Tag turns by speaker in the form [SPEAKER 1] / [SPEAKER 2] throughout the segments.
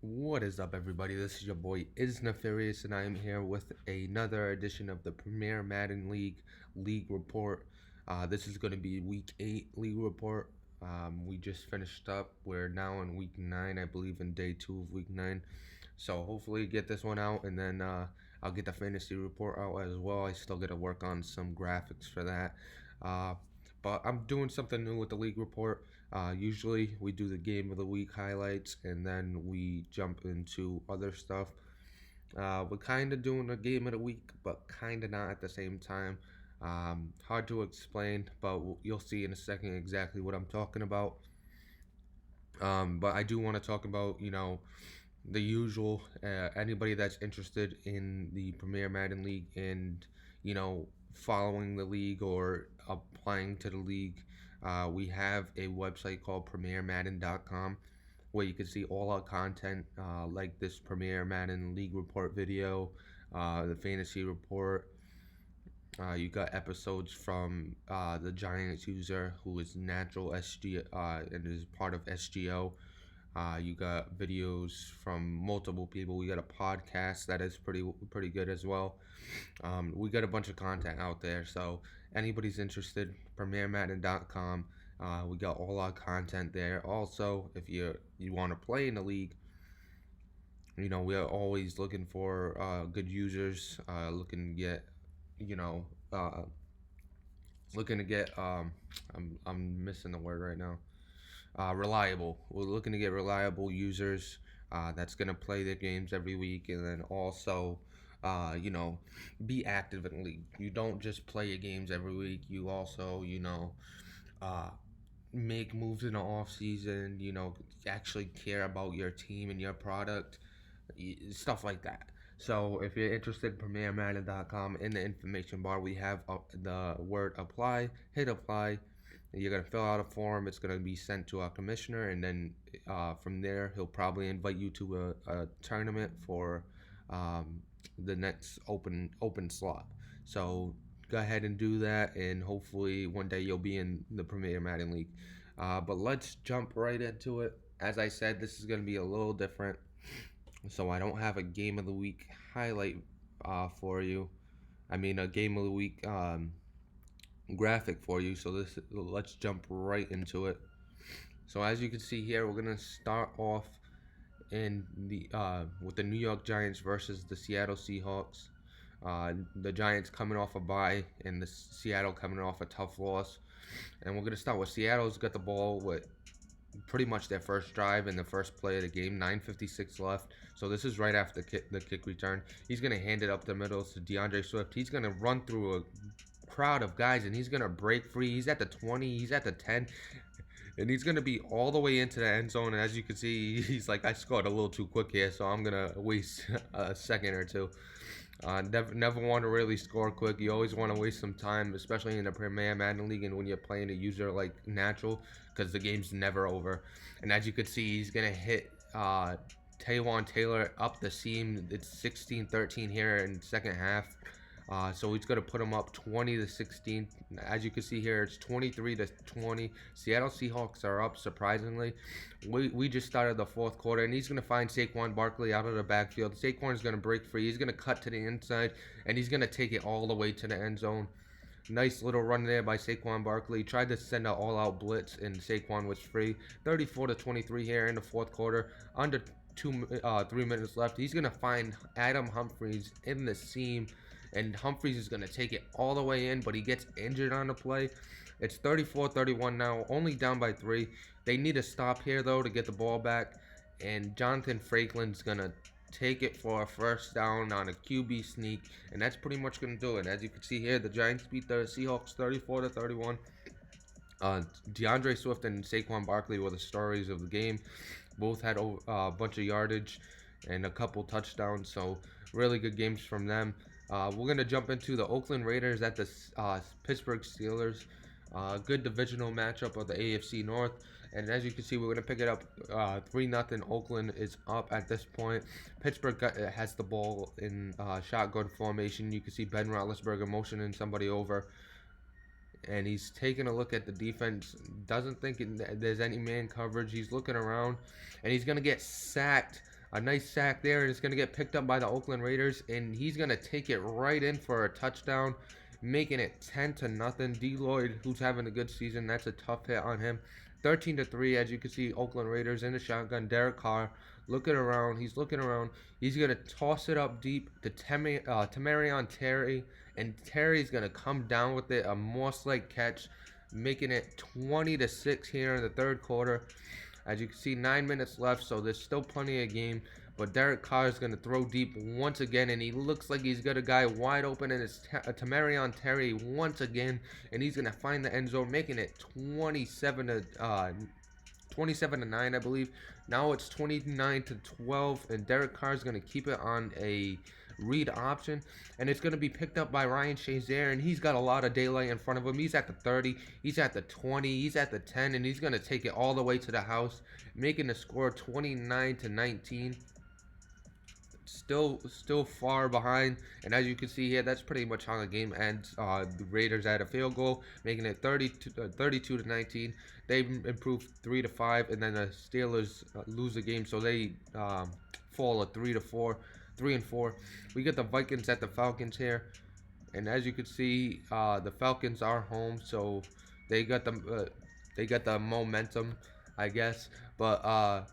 [SPEAKER 1] What is up, everybody? This is your boy Is Nefarious, and I am here with another edition of the Premier Madden League Report. This is going to be Week 8 League Report. We just finished up. We're now in Week 9, I believe, in Day 2 of Week 9. So hopefully get this one out, and then I'll get the Fantasy Report out as well. I still got to work on some graphics for that. But I'm doing something new with the League Report. Usually we do the game of the week highlights and then we jump into other stuff. We're kind of doing a game of the week, but kind of not at the same time. Hard to explain, but you'll see in a second exactly what I'm talking about. But I do want to talk about, the usual. Anybody that's interested in the Premier Madden League and, following the league or applying to the league, we have a website called PremierMadden.com where you can see all our content, like this Premier Madden League Report video, the Fantasy Report. You got episodes from the Giants user who is natural SG and is part of SGO. You got videos from multiple people. We got a podcast that is pretty good as well. We got a bunch of content out there, so anybody's interested, PremierMadden.com. We got all our content there. Also, if you want to play in the league, we are always looking for good users. Looking to get, I'm missing the word right now. Reliable. We're looking to get reliable users that's going to play their games every week, and then also, be active in the league. You don't just play your games every week. You also, make moves in the off season. Actually care about your team and your product, stuff like that. So if you're interested, PremierMadden.com. In the information bar, we have the word apply. Hit apply. You're going to fill out a form. It's going to be sent to our commissioner, and then from there, he'll probably invite you to a tournament for the next open slot. So go ahead and do that, and hopefully one day you'll be in the Premier Madden League. But let's jump right into it. As I said, this is going to be a little different. So I don't have a Game of the Week highlight for you. I mean, a Game of the Week graphic for you. So let's jump right into it. So as you can see here, we're gonna start off in the with the New York Giants versus the Seattle Seahawks. The Giants coming off a bye and the Seattle coming off a tough loss. And we're gonna start with Seattle's got the ball with pretty much their first drive in the first play of the game. 9:56 left. So this is right after the kick return. He's gonna hand it up the middle to DeAndre Swift. He's gonna run through a crowd of guys and he's gonna break free. He's at the 20, he's at the 10, and he's gonna be all the way into the end zone. And as you can see, he's like, I scored a little too quick here, so I'm gonna waste a second or two. Never want to really score quick. You always want to waste some time, especially in the Premier Madden League and when you're playing a user like natural, because the game's never over. And as you can see, he's gonna hit Taywan Taylor up the seam. It's 16-13 here in the second half. So he's going to put him up 20-16. As you can see here, it's 23-20. Seattle Seahawks are up, surprisingly. We just started the fourth quarter, and he's going to find Saquon Barkley out of the backfield. Saquon is going to break free. He's going to cut to the inside, and he's going to take it all the way to the end zone. Nice little run there by Saquon Barkley. Tried to send an all-out blitz, and Saquon was free. 34-23 here in the fourth quarter. Under 3 minutes left. He's going to find Adam Humphries in the seam, and Humphries is going to take it all the way in, but he gets injured on the play. It's 34-31 now, only down by 3. They need a stop here, though, to get the ball back, and Jonathan Franklin's going to take it for a first down on a QB sneak, and that's pretty much going to do it. As you can see here, the Giants beat the Seahawks 34-31. DeAndre Swift and Saquon Barkley were the stories of the game. Both had a bunch of yardage and a couple touchdowns, so really good games from them. We're going to jump into the Oakland Raiders at the Pittsburgh Steelers. Good divisional matchup of the AFC North. And as you can see, we're going to pick it up 3-0. Oakland is up at this point. Pittsburgh has the ball in shotgun formation. You can see Ben Roethlisberger motioning somebody over. And he's taking a look at the defense. Doesn't think there's any man coverage. He's looking around. And he's going to get sacked A nice sack there, and it's going to get picked up by the Oakland Raiders, and he's going to take it right in for a touchdown, making it 10-0. D. Lloyd, who's having a good season, that's a tough hit on him. 13-3, as you can see, Oakland Raiders in the shotgun. Derek Carr looking around. He's looking around. He's going to toss it up deep to Tamarion Terry, and Terry's going to come down with it, a Moss-like catch, making it 20-6 here in the third quarter. As you can see, 9 minutes left, so there's still plenty of game. But Derek Carr is going to throw deep once again, and he looks like he's got a guy wide open, and it's Tamarion Terry once again, and he's going to find the end zone, making it 27-9, I believe. Now it's 29-12, and Derek Carr is going to keep it on a read option, and it's going to be picked up by Ryan Shazier, and he's got a lot of daylight in front of him. He's at the 30, he's at the 20, he's at the 10, and he's going to take it all the way to the house, making the score 29-19. Still far behind, and as you can see here, that's pretty much how the game ends. The Raiders had a field goal, making it 32-19. They improved 3-5, and then the Steelers lose the game, so they fall a 3-4. 3-4. We get the Vikings at the Falcons here, and as you can see, the Falcons are home, so they got the momentum, I guess. But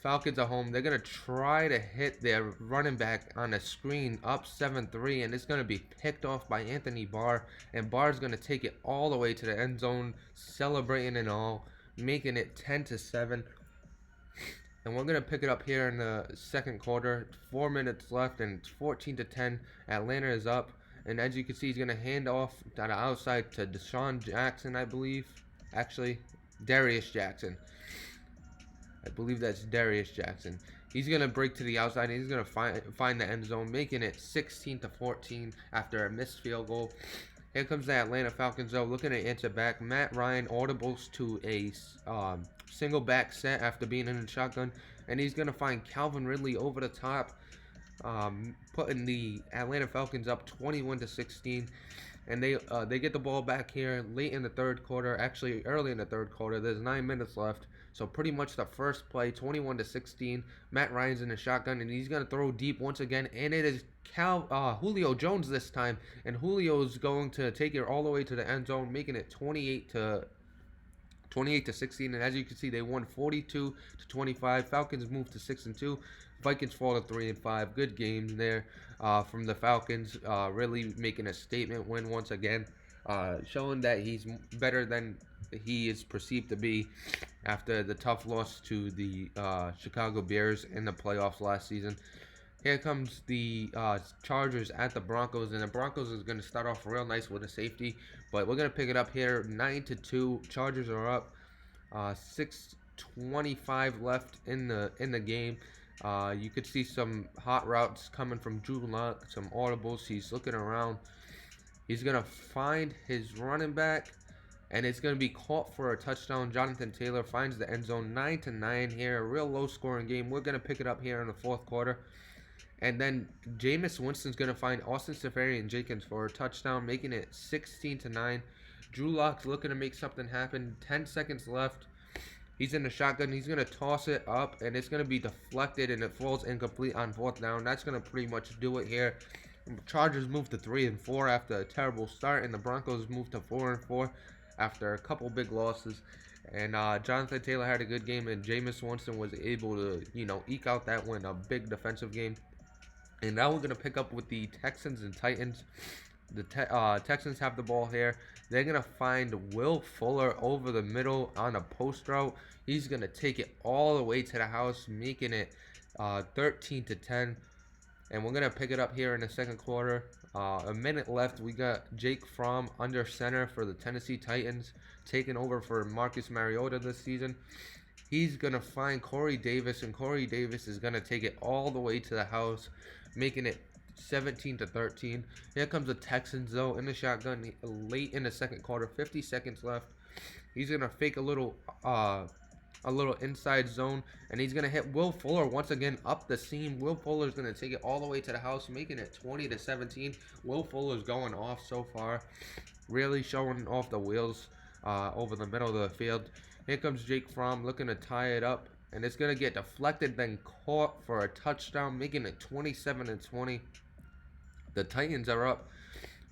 [SPEAKER 1] Falcons are home. They're gonna try to hit their running back on a screen up 7-3, and it's gonna be picked off by Anthony Barr, and Barr's gonna take it all the way to the end zone, celebrating and all, making it 10-7. And we're going to pick it up here in the second quarter. 4 minutes left, and it's 14-10. Atlanta is up. And as you can see, he's going to hand off to the outside to Deshaun Jackson, I believe. Actually, Darius Jackson. I believe that's Darius Jackson. He's going to break to the outside, and he's going to find the end zone, making it 16-14 after a missed field goal. Here comes the Atlanta Falcons, though, looking to answer back. Matt Ryan audibles to a single back set after being in the shotgun, and he's going to find Calvin Ridley over the top, putting the Atlanta Falcons up 21-16. And they get the ball back here late in the third quarter, actually early in the third quarter. There's 9 minutes left, so pretty much the first play, 21-16. Matt Ryan's in the shotgun, and he's going to throw deep once again, and it is Julio Jones this time, and Julio's going to take it all the way to the end zone, making it 28-16. And as you can see, they won 42-25. Falcons moved to 6-2. Vikings fall to 3-5. Good games there from the Falcons, really making a statement win once again, showing that he's better than he is perceived to be after the tough loss to the Chicago Bears in the playoffs last season. Here comes the Chargers at the Broncos, and the Broncos is going to start off real nice with a safety, but we're going to pick it up here 9-2. Chargers are up. 6:25 left in the game. You could see some hot routes coming from Drew Lock, some audibles. He's looking around. He's going to find his running back, and it's going to be caught for a touchdown. Jonathan Taylor finds the end zone. 9-9 here. A real low-scoring game. We're going to pick it up here in the fourth quarter. And then Jameis Winston's going to find Austin Seferian-Jenkins for a touchdown, making it 16-9. Drew Lock's looking to make something happen. 10 seconds left. He's in the shotgun. He's going to toss it up, and it's going to be deflected, and it falls incomplete on fourth down. That's going to pretty much do it here. Chargers move to 3-4 after a terrible start, and the Broncos move to 4-4 after a couple big losses. And Jonathan Taylor had a good game, and Jameis Winston was able to, eke out that win, a big defensive game. And now we're going to pick up with the Texans and Titans. The Texans have the ball here. They're going to find Will Fuller over the middle on a post route. He's going to take it all the way to the house, making it 13-10. And we're going to pick it up here in the second quarter. A minute left. We got Jake Fromm under center for the Tennessee Titans, taking over for Marcus Mariota this season. He's going to find Corey Davis, and Corey Davis is going to take it all the way to the house, making it 17-13. Here comes the Texans, though, in the shotgun late in the second quarter. 50 seconds left. He's going to fake a little inside zone, and he's going to hit Will Fuller once again up the seam. Will Fuller's going to take it all the way to the house, making it 20-17. Will Fuller's going off so far, really showing off the wheels over the middle of the field. Here comes Jake Fromm looking to tie it up, and it's gonna get deflected, then caught for a touchdown, making it 27-20. The Titans are up,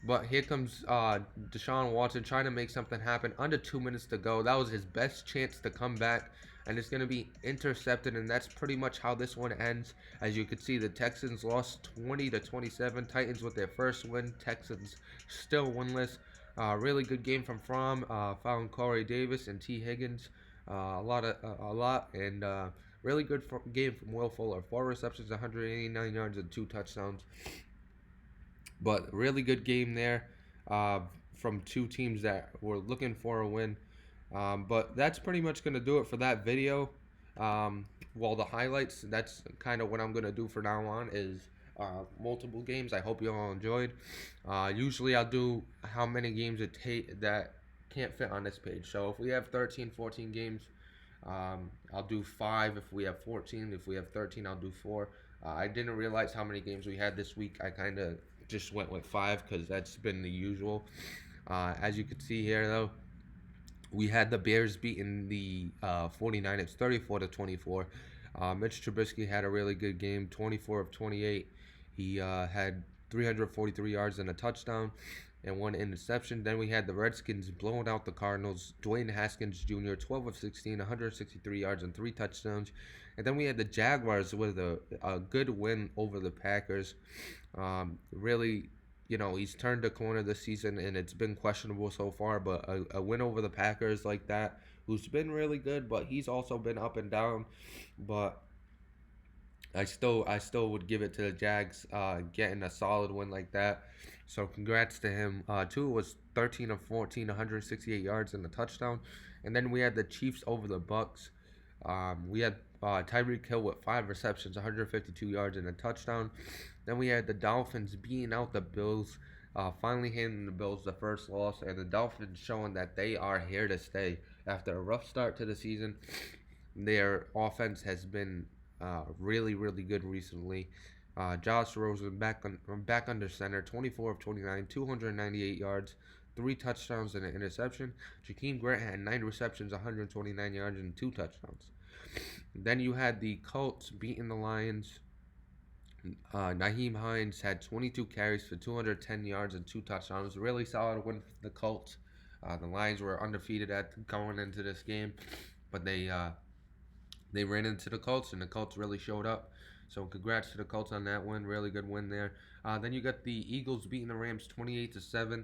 [SPEAKER 1] but here comes Deshaun Watson trying to make something happen. Under 2 minutes to go. That was his best chance to come back, and it's going to be intercepted, and that's pretty much how this one ends. As you can see, the Texans lost 20-27. Titans with their first win. Texans still winless. Really good game from Fromm. Found Corey Davis and T. Higgins. A lot, and really good game from Will Fuller. 4 receptions, 189 yards, and 2 touchdowns. But really good game there from two teams that were looking for a win. But that's pretty much going to do it for that video. Well, the highlights, that's kind of what I'm going to do from now on is multiple games. I hope you all enjoyed. Usually I'll do how many games it take that can't fit on this page. So if we have 13, 14 games, I'll do 5. If we have 14, if we have 13, I'll do 4. I didn't realize how many games we had this week. I kind of just went with 5 because that's been the usual. As you can see here, though, we had the Bears beating the 49ers 34-24. Mitch Trubisky had a really good game, 24 of 28. He had 343 yards and a touchdown and 1 interception. Then we had the Redskins blowing out the Cardinals. Dwayne Haskins Jr., 12 of 16, 163 yards and 3 touchdowns. And then we had the Jaguars with a good win over the Packers. Really, he's turned the corner this season, and it's been questionable so far. But a win over the Packers like that, who's been really good, but he's also been up and down. But I still would give it to the Jags getting a solid win like that. So congrats to him. Tua was 13 of 14, 168 yards and a touchdown. And then we had the Chiefs over the Bucks. We had Tyreek Hill with 5 receptions, 152 yards and a touchdown. Then we had the Dolphins beating out the Bills, finally handing the Bills the first loss, and the Dolphins showing that they are here to stay. After a rough start to the season, their offense has been really, really good recently. Josh Rosen back under center, 24 of 29, 298 yards, 3 touchdowns and an interception. Jakeem Grant had 9 receptions, 129 yards, and 2 touchdowns. Then you had the Colts beating the Lions. Naheem Hines had 22 carries for 210 yards and 2 touchdowns. Really solid win for the Colts. The Lions were undefeated going into this game, but they ran into the Colts, and the Colts really showed up. So congrats to the Colts on that win. Really good win there. Then you got the Eagles beating the Rams 28-7.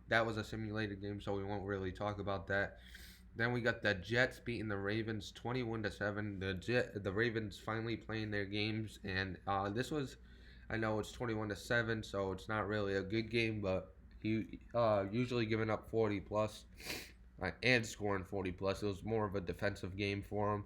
[SPEAKER 1] That was a simulated game, so we won't really talk about that. Then we got the Jets beating the Ravens 21-7. The Ravens finally playing their games, and this was, I know it's 21-7, so it's not really a good game, but he usually giving up 40 plus and scoring 40 plus. It was more of a defensive game for him.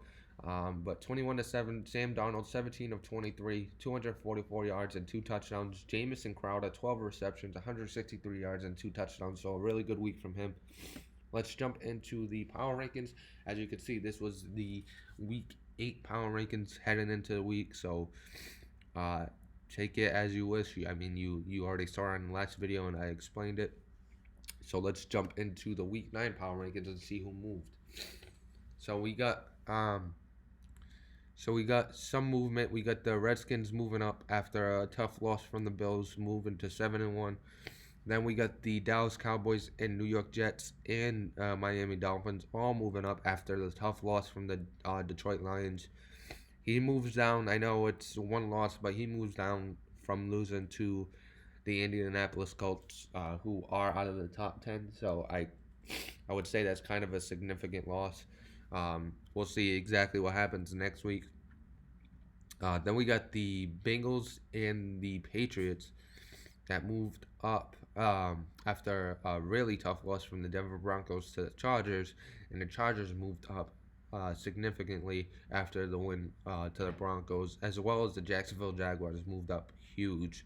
[SPEAKER 1] But 21-7, Sam Darnold 17 of 23, 244 yards and 2 touchdowns. Jamison Crowder 12 receptions, 163 yards and 2 touchdowns. So a really good week from him. Let's jump into the power rankings. As you can see, this was the week 8 power rankings heading into the week. So take it as you wish. I mean, you already saw it in the last video and I explained it. So let's jump into the week 9 power rankings and see who moved. So we got some movement. We got the Redskins moving up after a tough loss from the Bills, moving to 7-1. Then we got the Dallas Cowboys and New York Jets and Miami Dolphins all moving up after the tough loss from the Detroit Lions. He moves down. I know it's one loss, but he moves down from losing to the Indianapolis Colts, who are out of the top 10. So I would say that's kind of a significant loss. We'll see exactly what happens next week. Then we got the Bengals and the Patriots that moved up after a really tough loss from the Denver Broncos to the Chargers, and the Chargers moved up significantly after the win to the Broncos, as well as the Jacksonville Jaguars moved up huge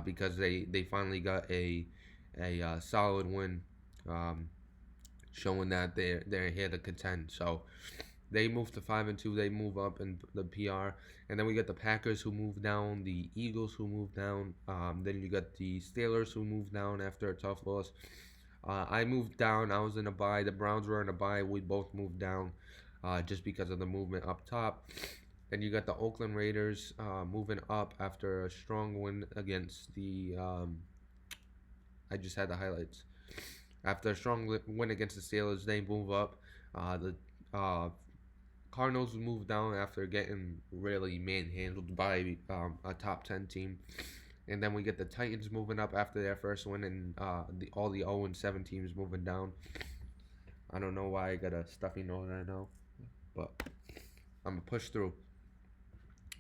[SPEAKER 1] because they finally got a solid win, showing that they're here to contend. So they moved to 5-2. They move up in the PR, and then we got the Packers who moved down, the Eagles who moved down. Then you got the Steelers who moved down after a tough loss. I moved down. I was in a bye. The Browns were in a bye. We both moved down. just because of the movement up top. Then you got the Oakland Raiders moving up after a strong win against the. I just had the highlights. After a strong win against the Steelers, they move up. The Cardinals move down after getting really manhandled by a top 10 team. And then we get the Titans moving up after their first win, and all the 0-7 teams moving down. I don't know why I got a stuffy nose right now, but I'm going to push through.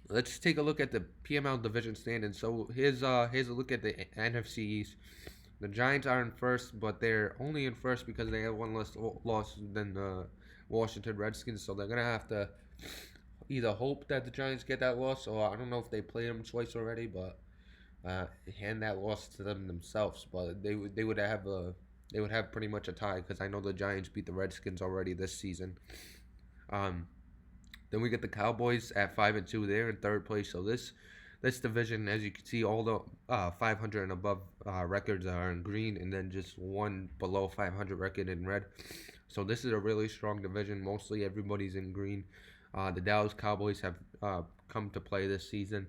[SPEAKER 1] Let's take a look at the PML division standings. So here's a look at the NFC East. The Giants are in first, but they're only in first because they have one less loss than the Washington Redskins. So they're gonna have to either hope that the Giants get that loss, or I don't know if they played them twice already, but hand that loss to them themselves. But they would have pretty much a tie because I know the Giants beat the Redskins already this season. Then we get the Cowboys at 5-2. They're in third place. So this division, as you can see, all the 500 and above records are in green, and then just one below 500 record in red. So this is a really strong division. Mostly everybody's in green. The Dallas Cowboys have come to play this season,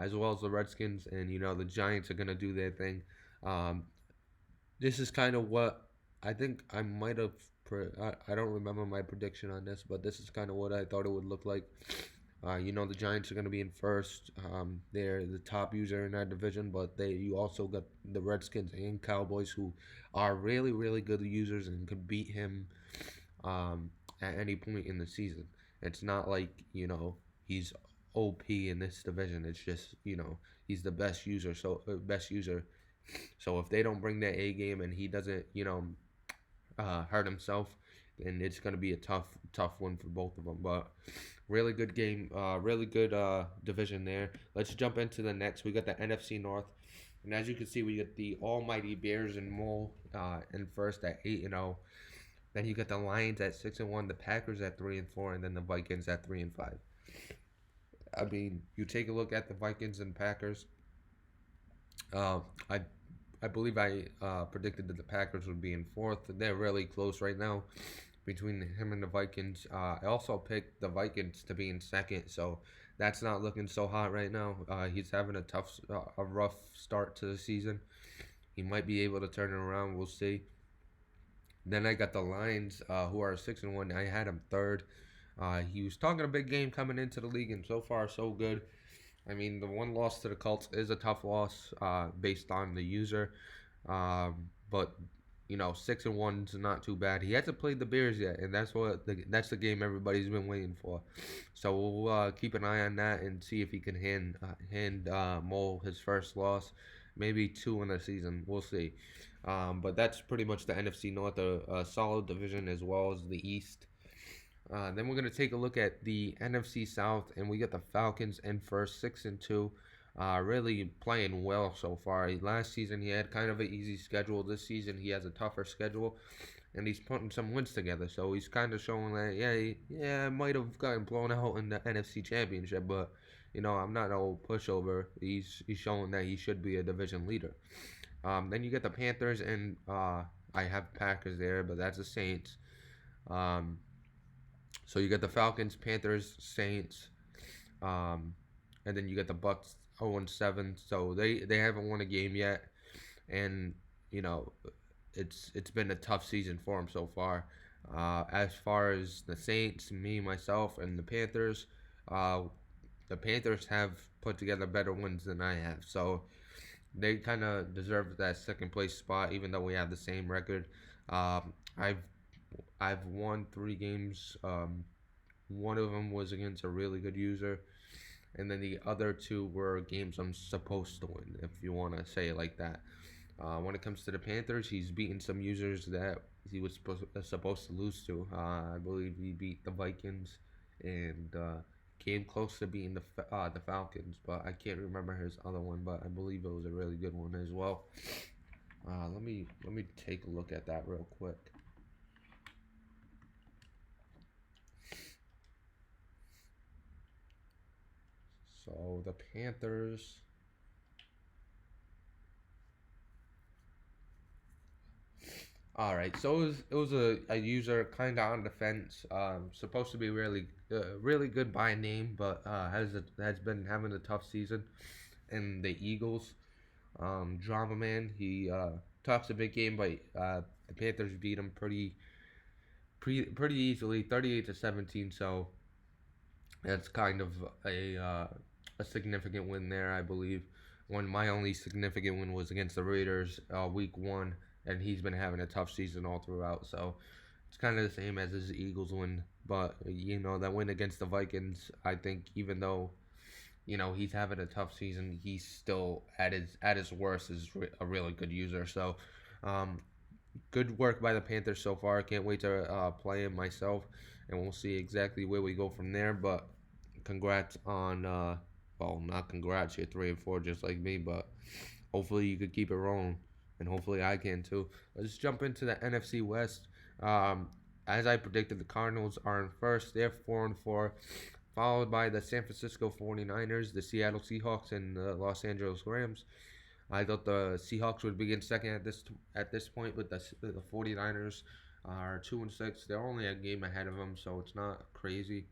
[SPEAKER 1] as well as the Redskins, and the Giants are gonna do their thing. This is kind of what I think I might have. I don't remember my prediction on this, but this is kind of what I thought it would look like. The Giants are going to be in first. They're the top user in that division, but you also got the Redskins and Cowboys, who are really, really good users and could beat him at any point in the season. It's not like, he's OP in this division. It's just, he's the best user. So if they don't bring their A game and he doesn't, hurt himself, and it's going to be a tough one for both of them. But really good game, really good division there. Let's jump into the next. We got the NFC North, and as you can see, we got the almighty Bears and Mole in first at 8-0. Then you got the Lions at 6-1, the Packers at 3-4, and then the Vikings at 3-5. I mean, you take a look at the Vikings and Packers. I believe I predicted that the Packers would be in fourth. They're really close right now between him and the Vikings. I also picked the Vikings to be in second, so that's not looking so hot right now. He's having a rough start to the season. He might be able to turn it around. We'll see. Then I got the Lions, who are 6-1. I had him third. He was talking a big game coming into the league, and so far so good. I mean, the one loss to the Colts is a tough loss based on the user. But 6-1 is not too bad. He hasn't played the Bears yet, and that's the game everybody's been waiting for. So we'll keep an eye on that and see if he can hand Mole his first loss, maybe 2 in the season. We'll see. But that's pretty much the NFC North, a solid division as well as the East. Then we're going to take a look at the NFC South, and we got the Falcons in first, 6-2. Really playing well so far. Last season he had kind of an easy schedule. This season he has a tougher schedule, and he's putting some wins together. So he's kind of showing that, he might have gotten blown out in the NFC Championship, but I'm not no pushover. He's showing that he should be a division leader. Then you get the Panthers, and I have Packers there, but that's the Saints. So you got the Falcons, Panthers, Saints, and then you got the Bucks 0-7. So they haven't won a game yet, and it's been a tough season for them so far. As far as the Saints, me, myself, and the Panthers have put together better wins than I have. So they kind of deserve that second place spot, even though we have the same record. I've won 3 games. One of them was against a really good user, and then the other 2 were games I'm supposed to win, if you want to say it like that. When it comes to the Panthers, he's beaten some users that he was supposed to lose to. I believe he beat the Vikings and came close to beating the Falcons, but I can't remember his other one. But I believe it was a really good one as well. Let me take a look at that real quick. So the Panthers. All right, so it was a user kind of on the fence. Supposed to be really good by name, but has been having a tough season. And the Eagles, drama man, he talks a big game, but the Panthers beat him pretty easily, 38-17. So that's kind of a significant win there, I believe. When my only significant win was against the Raiders, week one, and he's been having a tough season all throughout. So it's kind of the same as his Eagles win, but that win against the Vikings, I think even though he's having a tough season, he's still at his worst is a really good user. So um, good work by the Panthers so far. I can't wait to play him myself, and we'll see exactly where we go from there. But congrats on, well, not congrats. You're 3-4 just like me, but hopefully you could keep it rolling, and hopefully I can too. Let's jump into the NFC West. Um, as I predicted, the Cardinals are in first. They're 4-4, followed by the San Francisco 49ers, the Seattle Seahawks, and the Los Angeles Rams. I thought the Seahawks would begin second at this point, but the 49ers are 2-6. They're only a game ahead of them, so it's not crazy.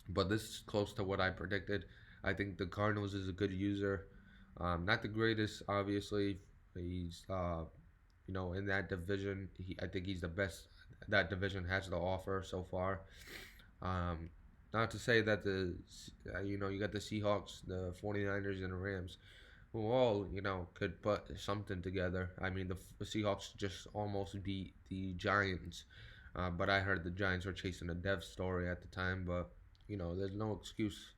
[SPEAKER 1] But this is close to what I predicted. I think the Cardinals is a good user. Not the greatest, obviously. He's in that division. I think he's the best that division has to offer so far. Um, Not to say that you got the Seahawks, the 49ers, and the Rams who all could put something together. I mean, the Seahawks just almost beat the Giants, but I heard the Giants were chasing a dev story at the time. But there's no excuse.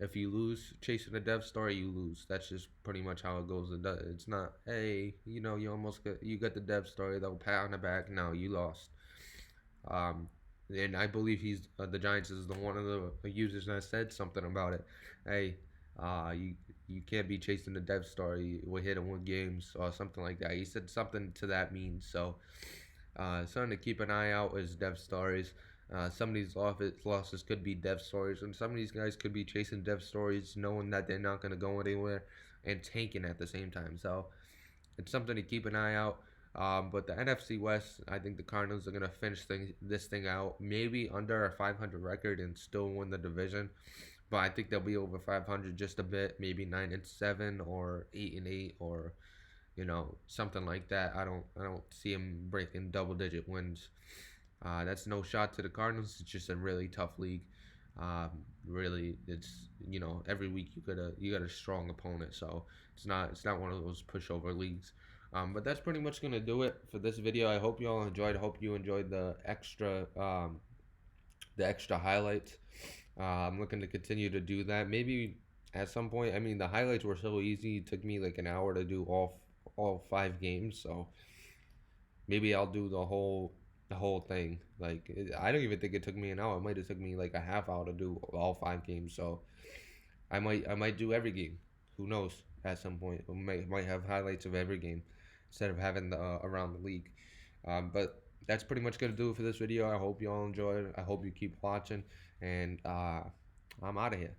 [SPEAKER 1] If you lose chasing a dev story, you lose. That's just pretty much how it goes. It's not, hey, you got the dev story. They'll pat on the back. No, you lost. Um, and I believe the Giants is the one of the users that said something about it. Hey, you can't be chasing the dev story. We're here to win games or something like that. He said something to that mean. So something to keep an eye out is dev stories. Some of these losses could be dev stories, and some of these guys could be chasing dev stories, knowing that they're not going to go anywhere, and tanking at the same time. So it's something to keep an eye out. But the NFC West, I think the Cardinals are gonna finish this thing out, maybe under a 500 record and still win the division. But I think they'll be over 500 just a bit, maybe 9-7 or 8-8 or something like that. I don't see them breaking double-digit wins. That's no shot to the Cardinals. It's just a really tough league. Really, it's every week you got a strong opponent, so it's not one of those pushover leagues. But that's pretty much gonna do it for this video. I hope you all enjoyed. I hope you enjoyed the extra highlights. I'm looking to continue to do that. Maybe at some point. I mean, the highlights were so easy. It took me like an hour to do all 5 games. So maybe I'll do the whole thing. Like I don't even think it took me an hour. It might have took me like a half hour to do all 5 games. So I might do every game. Who knows? At some point, we might have highlights of every game instead of having the around the league. But that's pretty much gonna do it for this video. I hope you all enjoyed. I hope you keep watching, and I'm out of here.